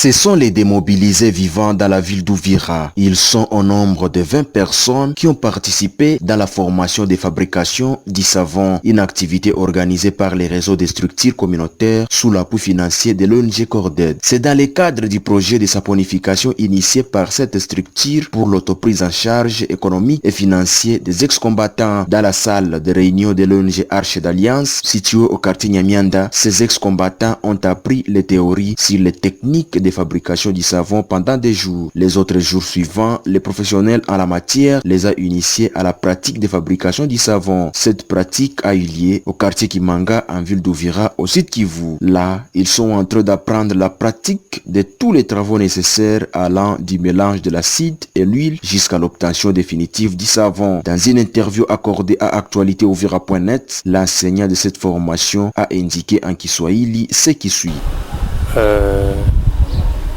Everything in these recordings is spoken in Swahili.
Ce sont les démobilisés vivant dans la ville d'Uvira. Ils sont au nombre de 20 personnes qui ont participé dans la formation des fabrications du savon, une activité organisée par les réseaux des structures communautaires sous l'appui financier de l'ONG Corded. C'est dans le cadre du projet de saponification initié par cette structure pour l'autoprise en charge économique et financière des ex-combattants. Dans la salle de réunion de l'ONG Arche d'Alliance, située au quartier Nyamianda, ces ex-combattants ont appris les théories sur les techniques de fabrication du savon pendant des jours. Les autres jours suivants, les professionnels en la matière les a initiés à la pratique de fabrication du savon. Cette pratique a eu lieu au quartier Kimanga en ville d'Uvira au site Kivu. Là, ils sont en train d'apprendre la pratique de tous les travaux nécessaires allant du mélange de l'acide et l'huile jusqu'à l'obtention définitive du savon. Dans une interview accordée à actualitéuvira.net, l'enseignant de cette formation a indiqué en Kiswahili ce qui suit.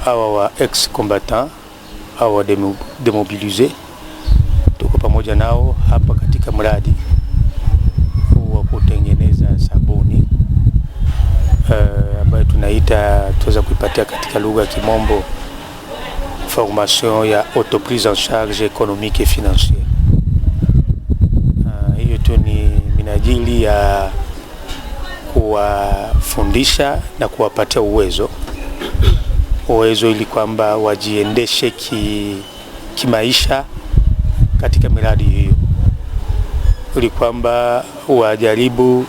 Hawa wa ex-combatant hawa demobilize tuko pamoja nao hapa katika mradi wa kutengeneza sabuni ambayo tuweza kuipatia katika lugha ya Kimombo formation ya autoprise en charge économique et financière. Hiyo tu ni minajili ya kuwafundisha na kuwapatia uwezo ili kwamba wajiendeshe kimaisha katika miradi hiyo, ili kwamba wajaribu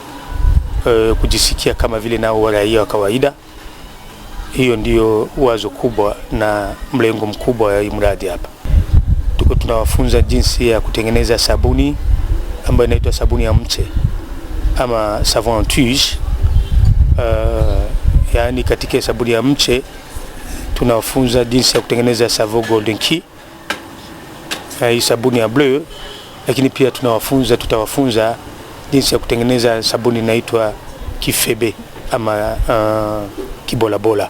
kujisikia kama vile nao raia wa kawaida. Hiyo ndio wazo kubwa na mlengo mkubwa wa mradi hapa. Tunawafunza jinsi ya kutengeneza sabuni ambayo inaitwa sabuni ya mche ama savon en tige. Yani katika sabuni ya mche tunawafunza jinsi ya kutengeneza savon golden key, hii sabuni ya bleu, lakini pia tutawafunza jinsi ya kutengeneza sabuni inaitwa kifebe ama kibolabola.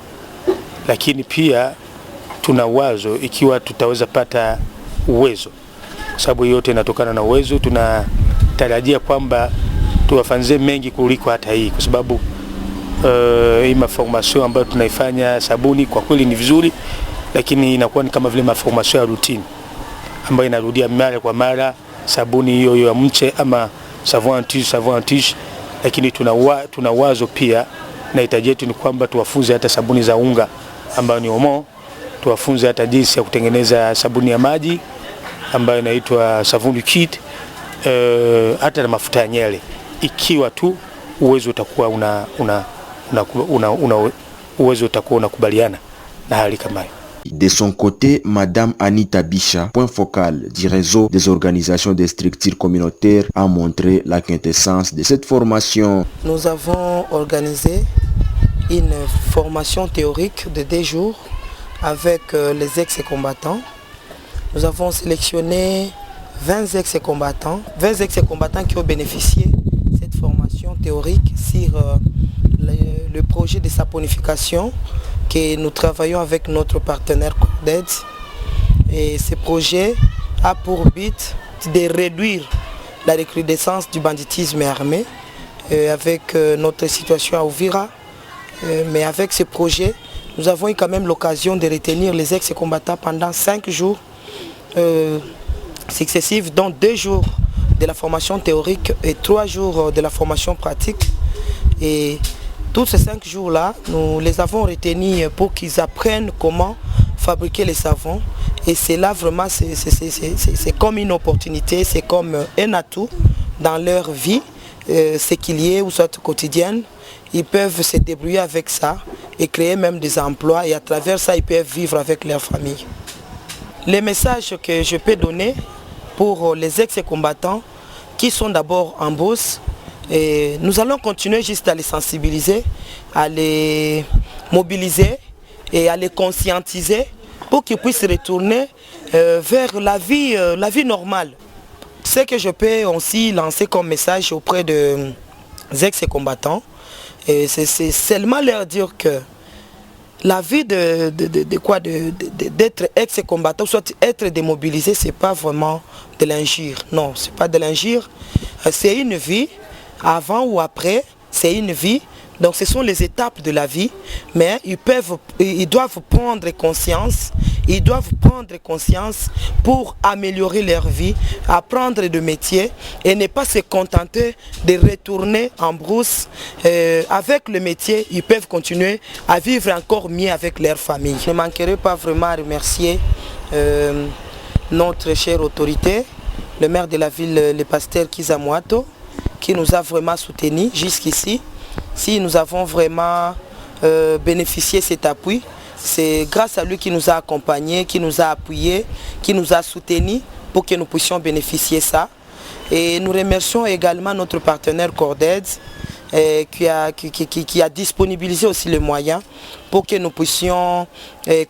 Lakini pia tuna wazo ikiwa tutaweza pata uwezo, sababu yote inatokana na uwezo. Tunatarajia kwamba tuwafanze mengi kuliko hata hii, kwa sababu hii maformation ambayo tunaifanya sabuni kwa kweli ni vizuri, lakini inakuwa ni kama vile maformation ya routine ambayo inarudia mara kwa mara sabuni hiyo ya mche ama savon en tige. Lakini tuna wazo pia na hitaji yetu ni kwamba tuwafunze hata sabuni za unga ambayo ni omo, tuwafunze hata jinsi ya kutengeneza sabuni ya maji ambayo inaitwa savon liquide, hata na mafuta ya nyele, ikiwa tu uwezo utakuwa uwezo utakuwa unakubaliana na hali kama hiyo. De son côté, Madame Anita Bicha, point focal du réseau des organisations des structures communautaires, a montré la quintessence de cette formation. Nous avons organisé une formation théorique de 2 jours avec les ex-combattants. Nous avons sélectionné 20 ex-combattants qui ont bénéficié de cette formation théorique sur le projet de saponification que nous travaillons avec notre partenaire Corded. Et ce projet a pour but de réduire la recrudescence du banditisme armé avec notre situation à Uvira. Mais avec ce projet, nous avons eu quand même l'occasion de retenir les ex-combattants pendant 5 jours successifs, dont 2 jours de la formation théorique et 3 jours de la formation pratique. Et tous ces 5 jours-là, nous les avons retenus pour qu'ils apprennent comment fabriquer les savons. Et c'est là vraiment, c'est comme une opportunité, c'est comme un atout dans leur vie, ce qu'il y ait ou soit quotidienne. Ils peuvent se débrouiller avec ça et créer même des emplois, et à travers ça, ils peuvent vivre avec leur famille. Les messages que je peux donner pour les ex-combattants qui sont d'abord en bourse, et nous allons continuer juste à les sensibiliser, à les mobiliser et à les conscientiser pour qu'ils puissent retourner vers la vie normale. Ce que je peux aussi lancer comme message auprès des ex-combattants, c'est seulement leur dire que la vie d'être ex-combattant, soit être démobilisé, ce n'est pas vraiment de l'injure. Non, ce n'est pas de l'injure. C'est une vie, avant ou après, c'est une vie, Donc ce sont les étapes de la vie, mais ils doivent prendre conscience. Ils doivent prendre conscience pour améliorer leur vie, apprendre de métiers et ne pas se contenter de retourner en brousse. Avec le métier, ils peuvent continuer à vivre encore mieux avec leur famille. Je ne manquerai pas vraiment à remercier notre chère autorité, le maire de la ville, le pasteur Kizamwato, qui nous a vraiment soutenus jusqu'ici. Si nous avons vraiment bénéficié de cet appui, c'est grâce à lui qui nous a accompagnés, qui nous a appuyés, qui nous a soutenus pour que nous puissions bénéficier de ça. Et nous remercions également notre partenaire Corded qui a disponibilisé aussi les moyens pour que nous puissions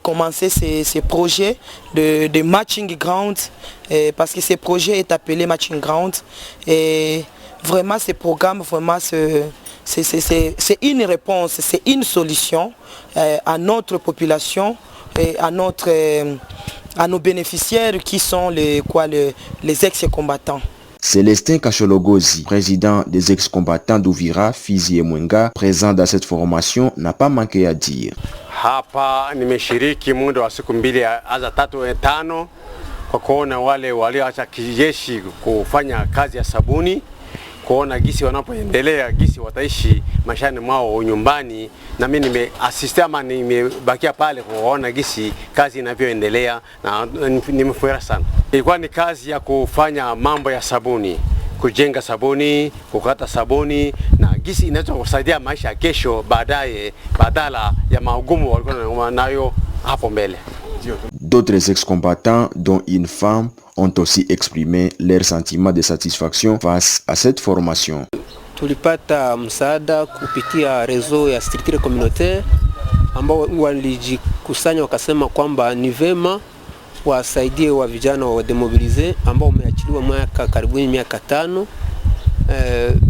commencer ces projets de matching ground, parce que ce projet est appelé matching ground. Et vraiment ce programme, vraiment c'est une réponse, c'est une solution à notre population et à nos bénéficiaires qui sont les ex-combattants. Célestin Kachologozi, président des ex-combattants d'Uvira, Fizi et Mwenga, présent dans cette formation, n'a pas manqué à dire. Hapa nimeshiriki muda wa siku mbili hata 3-5 kwa kuona wale walioacha kijeshi kufanya kazi ya sabuni, kuona gisi wanapoendelea, gisi wataishi maishani mwao nyumbani, na mimi nimeasistia ama nimebakia pale kuona gisi kazi inavyoendelea, na nimefurahi sana. Ilikuwa ni kazi ya kufanya mambo ya sabuni, kujenga sabuni, kukata sabuni, na gisi inaweza kusaidia maisha ya kesho baadaye badala ya maugumu walikuwa nayo hapo mbele. D'autres ex-combattants, dont une femme, ont aussi exprimé leur sentiment de satisfaction face à cette formation. Tulipata msaada kupitia rezo ya structure communautaire ambao walijikusanya wakasema kwamba ni vema wasaidie wa vijana wa demobilize ambao umeachiliwa karibuni miaka 5.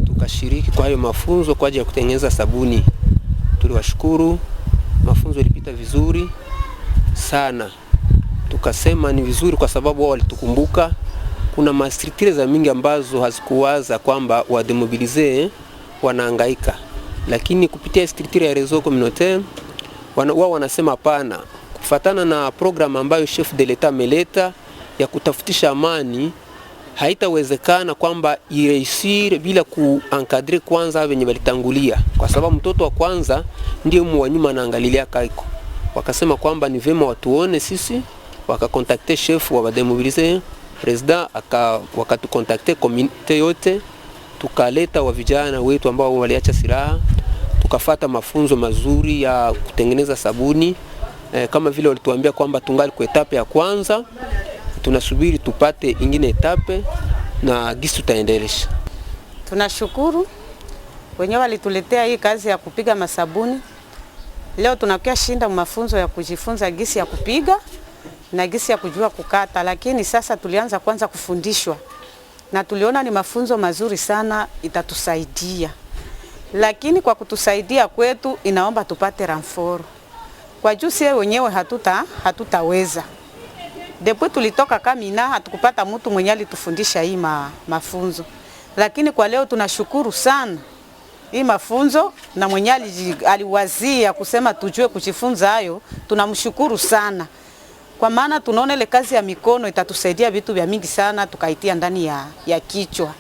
Tukashiriki kwa hayo mafunzo kwa ajili ya kutengeneza sabuni. Tuliwashukuru, mafunzo yalipita vizuri sana. Tukasema ni vizuri kwa sababu wao walitukumbuka. Kuna mastructure za mingi ambazo hazikuwaza kwamba wa demobilize wanahangaika, lakini kupitia structure ya réseau communautaire wao wanasema hapana, kufatana na program ambayo chef de l'etat ameleta ya kutafutisha amani, haitawezekana kwamba ireisir bila kuencadrer kwanza wenye walitangulia, kwa sababu mtoto wa kwanza ndiye wa nyuma anaangalilia kaiko. Wakasema kwamba ni vema watuone sisi, wakakontakte chef wa demobilize, president wakatukontakte community yote, tukaleta wa vijana wetu ambao waliacha silaha, tukafata mafunzo mazuri ya kutengeneza sabuni. Kama vile walituambia kwamba tungali kwa etape ya kwanza, tunasubiri tupate ingine etape na gisi tutaendelesha. Tunashukuru wenyewe walituletea hii kazi ya kupiga masabuni. Leo tunakuwa shinda mafunzo ya kujifunza gisi ya kupiga na gisi ya kujua kukata, lakini sasa tulianza kwanza kufundishwa na tuliona ni mafunzo mazuri sana, itatusaidia. Lakini kwa kutusaidia kwetu inaomba tupate renfort. Kwa juu sisi wenyewe hatutaweza. Depuis tulitoka Kamina hatukupata mtu mwenye alitufundisha hii mafunzo. Lakini kwa leo tunashukuru sana hii mafunzo, na mwenye aliwazia kusema tujue kujifunza hayo, tunamshukuru sana. Kwa maana tunaona ile kazi ya mikono itatusaidia vitu vya mingi sana tukaitia ndani ya kichwa.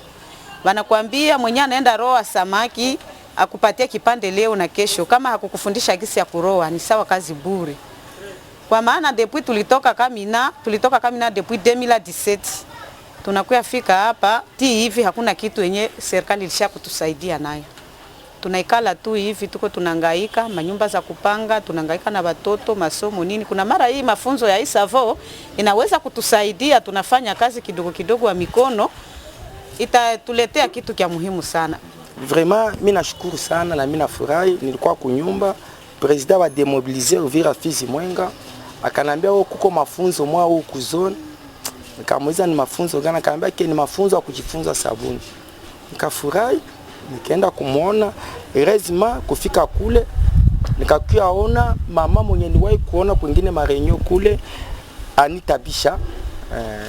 Wanakuambia mwenye anaenda roa samaki akupatia kipande leo na kesho, kama hakukufundisha gisi ya kuroa ni sawa kazi bure. Kwa maana depuis tulitoka Kamina depuis 2017 tunakuya fika hapa hivi, hakuna kitu yenye serikali ilishakutusaidia nayo. Tunaikala tu hivi, tuko tunangaika manyumba za kupanga, tunangaika na watoto masomo nini. Kuna mara hii mafunzo ya Isavo inaweza kutusaidia, tunafanya kazi kidogo kidogo wa mikono, itatuletea kitu kia muhimu sana. Vraiment mimi nashukuru sana na mimi nafurahi. Nilikuwa kunyumba, president wa demobilize Uvira Fizi Mwenga akanambia wewe kuko mafunzo mwa huku zone. Nikamuuliza ni mafunzo gani? Akaniambia ni mafunzo ya kujifunza sabuni. Nikafurahi, nikaenda kumuona. Erezima kufika kule nikakuyaona mama mwenye niwahi kuona kwingine marenyo kule Anita Bisha.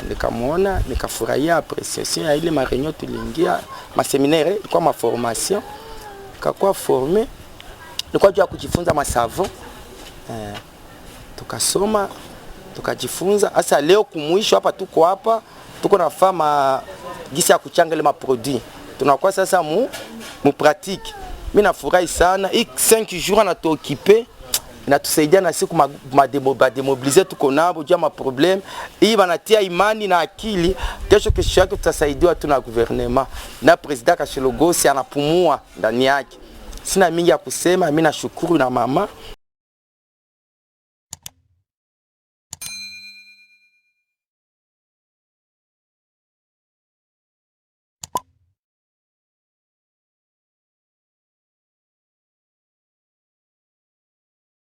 Nikamuona, nikafurahia appréciation ya ile marenyo tuliingia, ma séminaire, ilikuwa ma formation. Nikakuwa formé nilikuwa juu ya kujifunza masavo. Tukasoma, tukajifunza. Sasa leo kumwisho hapa tuko nafanya gisi ya kuchanga ile maproduit. Tunakuwa sasa mu pratique. Mimi nafurahi sana. Hii 5 jours na tuokipe na tusaidia na siku demobiliser tuko nabo juu ma problem. Hii banatia imani na akili. Kesho yake tutasaidiwa tu na gouvernement. Na president Kashilogosi anapumua ndani yake. Sina mingi ya kusema, mimi nashukuru na mama.